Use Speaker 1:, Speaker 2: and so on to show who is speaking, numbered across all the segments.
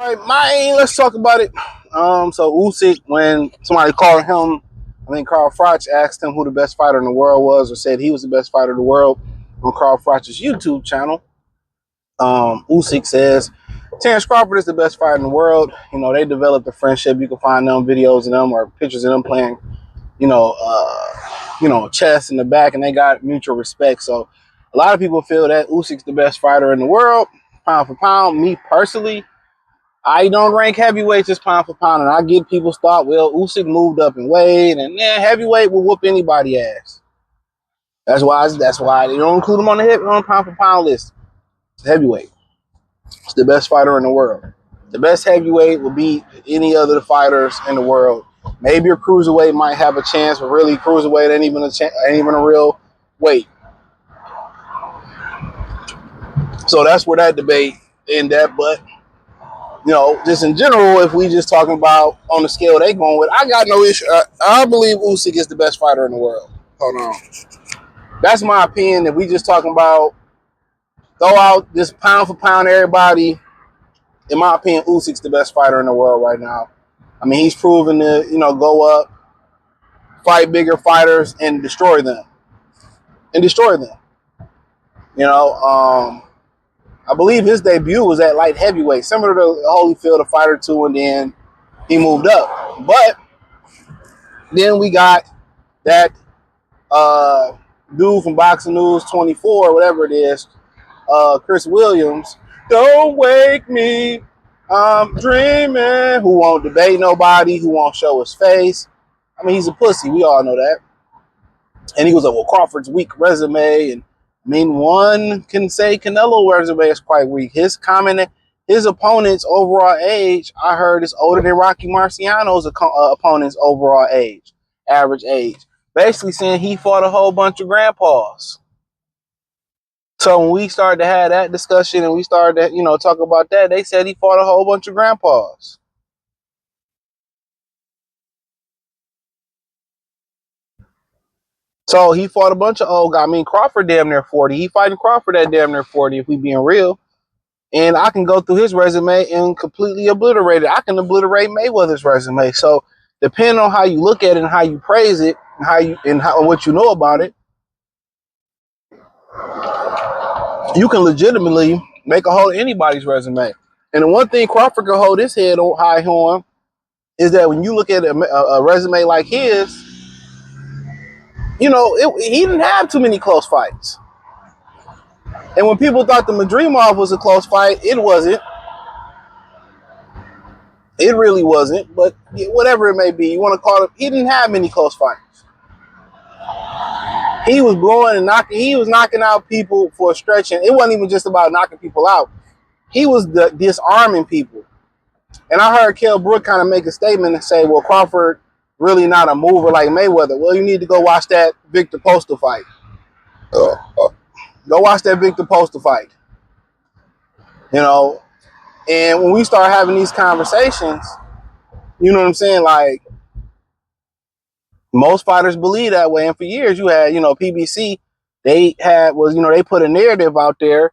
Speaker 1: All right, man, let's talk about it. So Usyk, when somebody called him, I think Carl Froch asked him who the best fighter in the world was, or said he was the best fighter in the world on Carl Froch's YouTube channel. Usyk says Terence Crawford is the best fighter in the world. You know, they developed a friendship. You can find them videos of them or pictures of them playing, chess in the back, and they got mutual respect. So a lot of people feel that Usyk's the best fighter in the world, pound for pound. Me personally, I don't rank heavyweight just pound for pound, and I get people's thought, well, Usyk moved up in weight, and heavyweight will whoop anybody ass. That's why they don't include him on the pound for pound list. Heavyweight. It's the best fighter in the world. The best heavyweight will beat any other fighters in the world. Maybe a cruiserweight might have a chance, but really cruiserweight ain't even a real weight. So that's where that debate in that. But just in general, if we just talking about on the scale they going with, I got no issue. I believe Usyk is the best fighter in the world. Hold on, that's my opinion. If we just talking about throw out this pound for pound, everybody, in my opinion, Usyk's the best fighter in the world right now. I mean, he's proven to go up, fight bigger fighters, and destroy them. You know, I believe his debut was at light heavyweight, similar to Holyfield, a fight or two, and then he moved up. But then we got that dude from Boxing News 24, whatever it is, Chris Williams. Don't wake me, I'm dreaming. Who won't debate nobody? Who won't show his face? I mean, he's a pussy. We all know that. And he was like, well, Crawford's weak resume. And I mean, one can say Canelo resume is quite weak. His opponent's overall age, I heard, is older than Rocky Marciano's opponent's overall age, average age. Basically saying he fought a whole bunch of grandpas. So when we started to have that discussion and we started to, talk about that, they said he fought a whole bunch of grandpas. So he fought a bunch of old guys. I mean, Crawford damn near 40. He fighting Crawford at damn near 40 if we being real. And I can go through his resume and completely obliterate it. I can obliterate Mayweather's resume. So depending on how you look at it and how you praise it, and what you know about it, you can legitimately make a whole anybody's resume. And the one thing Crawford can hold his head on high on is that when you look at a resume like his, he didn't have too many close fights. And when people thought the Madrimov was a close fight, it wasn't. It really wasn't. But whatever it may be, you want to call it, he didn't have many close fights. He was blowing and knocking. He was knocking out people for a stretch. And it wasn't even just about knocking people out. He was disarming people. And I heard Kell Brook kind of make a statement and say, well, Crawford really not a mover like Mayweather. Well, you need to go watch that Victor Postal fight. Go watch that Victor Postal fight. And when we start having these conversations, you know what I'm saying? Like, most fighters believe that way. And for years, you had, PBC, they put a narrative out there,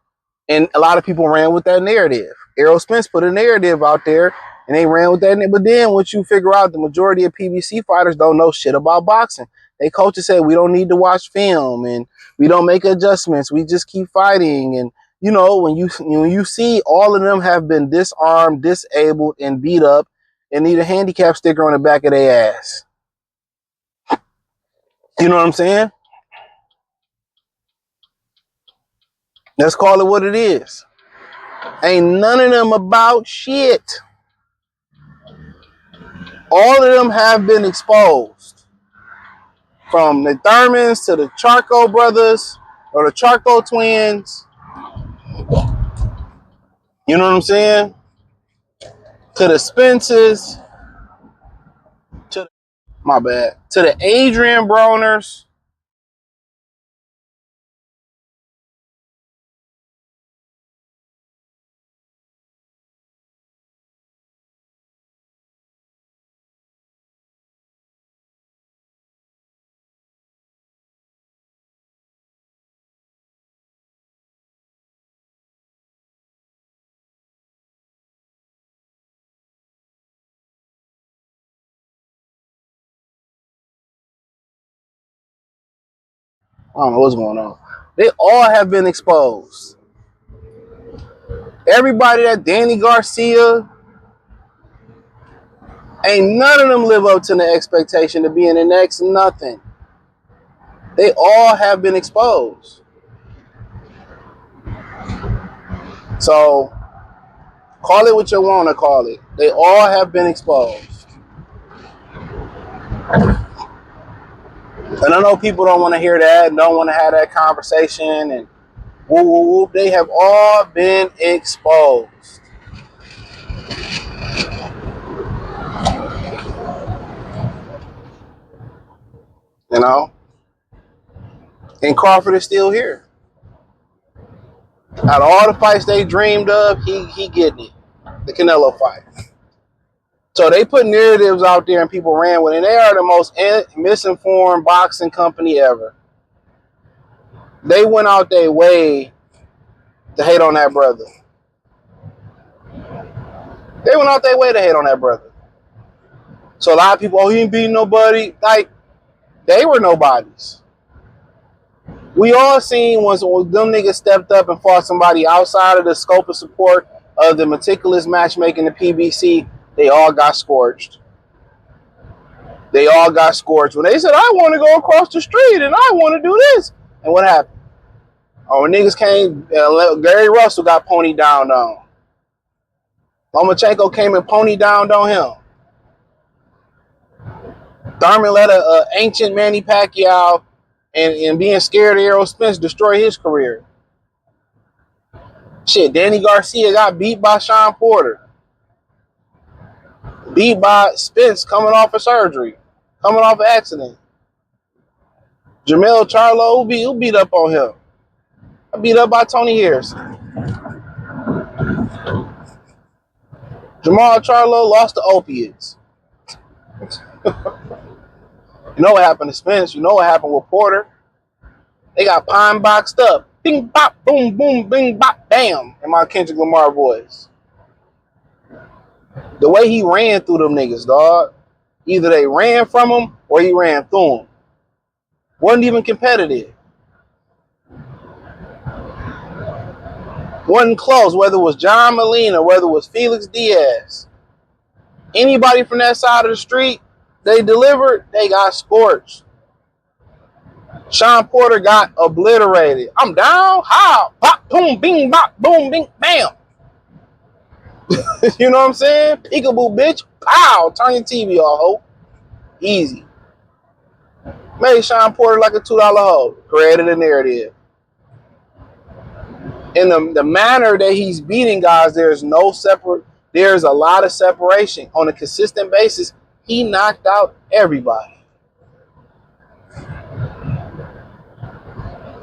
Speaker 1: and a lot of people ran with that narrative. Errol Spence put a narrative out there, and they ran with that. But then once you figure out the majority of PBC fighters don't know shit about boxing, they coaches say we don't need to watch film and we don't make adjustments. We just keep fighting. And when you see all of them have been disarmed, disabled, and beat up, and need a handicap sticker on the back of their ass. You know what I'm saying? Let's call it what it is. Ain't none of them about shit. All of them have been exposed. From the Thurmans to the Charco brothers or the Charco twins. You know what I'm saying? To the Spences. To the Adrian Broners. I don't know what's going on. They all have been exposed. Everybody that Danny Garcia, ain't none of them live up to the expectation to be in the next nothing. They all have been exposed. So call it what you want to call it. They all have been exposed. And I know people don't want to hear that and don't want to have that conversation and woo woo woo. They have all been exposed. You know? And Crawford is still here. Out of all the fights they dreamed of, he getting it. The Canelo fight. So they put narratives out there and people ran with it. And they are the most misinformed boxing company ever. They went out their way to hate on that brother. They went out their way to hate on that brother. So a lot of people, oh, he ain't beating nobody. Like, they were nobodies. We all seen once them niggas stepped up and fought somebody outside of the scope of support of the meticulous matchmaking, the PBC, they all got scorched. They all got scorched. When they said, I want to go across the street and I want to do this. And what happened? Oh, when niggas came, Gary Russell got ponied down on. Lomachenko came and ponied down on him. Thurman let a ancient Manny Pacquiao and being scared of Errol Spence destroy his career. Shit, Danny Garcia got beat by Sean Porter. Beat by Spence coming off of surgery. Coming off an accident. Jermell Charlo who beat up on him. Beat up by Tony Harrison. Jamal Charlo lost to opiates. You know what happened to Spence. You know what happened with Porter. They got pine boxed up. Bing, bop, boom, boom, bing, bop, bam. In my Kendrick Lamar voice. The way he ran through them niggas, dog. Either they ran from him or he ran through them. Wasn't even competitive. Wasn't close, whether it was John Molina, whether it was Felix Diaz. Anybody from that side of the street, they delivered, they got scorched. Sean Porter got obliterated. I'm down, how, pop, boom, bing, bop, boom, bing, bam. You know what I'm saying? Peekaboo, bitch, pow, turn your TV off, ho. Easy. Made Sean Porter like a $2 hoe. Created a narrative. In the manner that he's beating guys, there's a lot of separation. On a consistent basis, he knocked out everybody.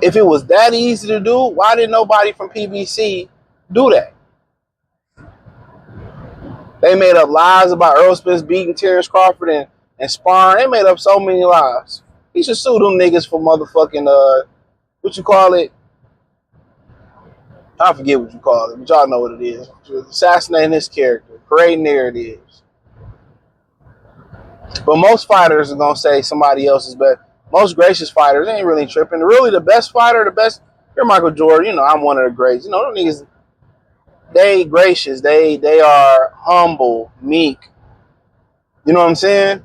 Speaker 1: If it was that easy to do, why did nobody from PBC do that? They made up lies about Earl Spence beating Terence Crawford and sparring. They made up so many lies. He should sue them niggas for motherfucking, what you call it? I forget what you call it, but y'all know what it is. Assassinating his character, creating narratives. But most fighters are going to say somebody else is better. Most gracious fighters ain't really tripping. Really, the best fighter, you're Michael Jordan. You know, I'm one of the greats. You know, them niggas, they gracious. They are humble, meek. You know what I'm saying?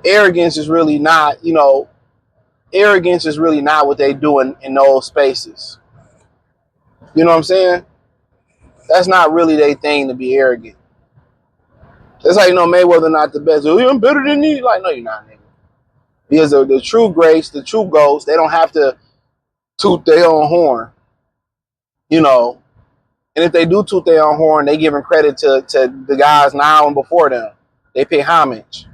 Speaker 1: Arrogance is really not what they do in those spaces. You know what I'm saying? That's not really their thing to be arrogant. That's how you know Mayweather not the best. Oh, I'm better than you. Like, no, you're not, nigga. Because the true greats, the true GOATs, they don't have to toot their own horn. You know. And if they do toot their own horn, they giving credit to the guys now and before them. They pay homage.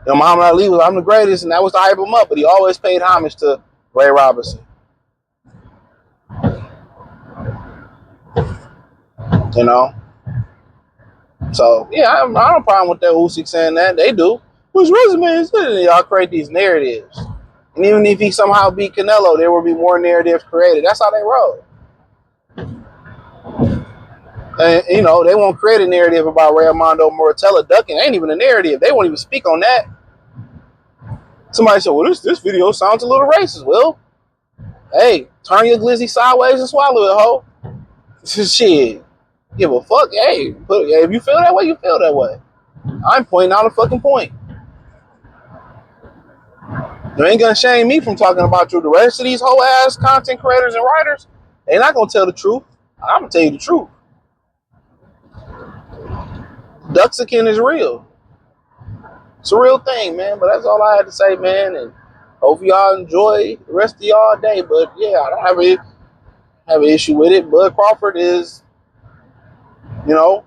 Speaker 1: You know, Muhammad Ali was, I'm the greatest, and that was to hype him up, but he always paid homage to Ray Robinson. You know? So, yeah, I don't have a problem with that Usyk saying that. They do. Whose resume is good? Y'all create these narratives. And even if he somehow beat Canelo, there will be more narratives created. That's how they roll. And, you know, they won't create a narrative about Ray Armando Moratella ducking. Ain't even a narrative. They won't even speak on that. Somebody said, well, this video sounds a little racist. Well, hey, turn your glizzy sideways and swallow it, ho. Shit. Give a fuck. Hey, if you feel that way, you feel that way. I'm pointing out a fucking point. You ain't gonna shame me from talking about you. The rest of these whole ass content creators and writers, they not gonna tell the truth. I'm gonna tell you the truth. Duxican is real. It's a real thing, man. But that's all I had to say, man. And hope y'all enjoy the rest of y'all day. But yeah, I don't have an issue with it. Bud Crawford is, you know,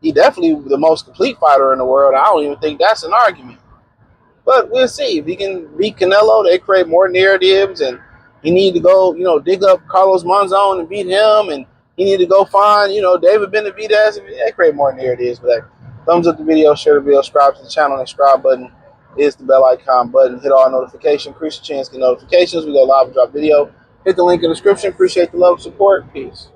Speaker 1: he definitely the most complete fighter in the world. I don't even think that's an argument. But we'll see if he can beat Canelo. They create more narratives, and he need to go, dig up Carlos Monzon and beat him, and he need to go find, David Benavidez. They create more narratives. But thumbs up the video, share the video, subscribe to the channel. And subscribe button is the bell icon button. Hit all notifications. Increase your chance to get notifications. We go live and drop video. Hit the link in the description. Appreciate the love and support. Peace.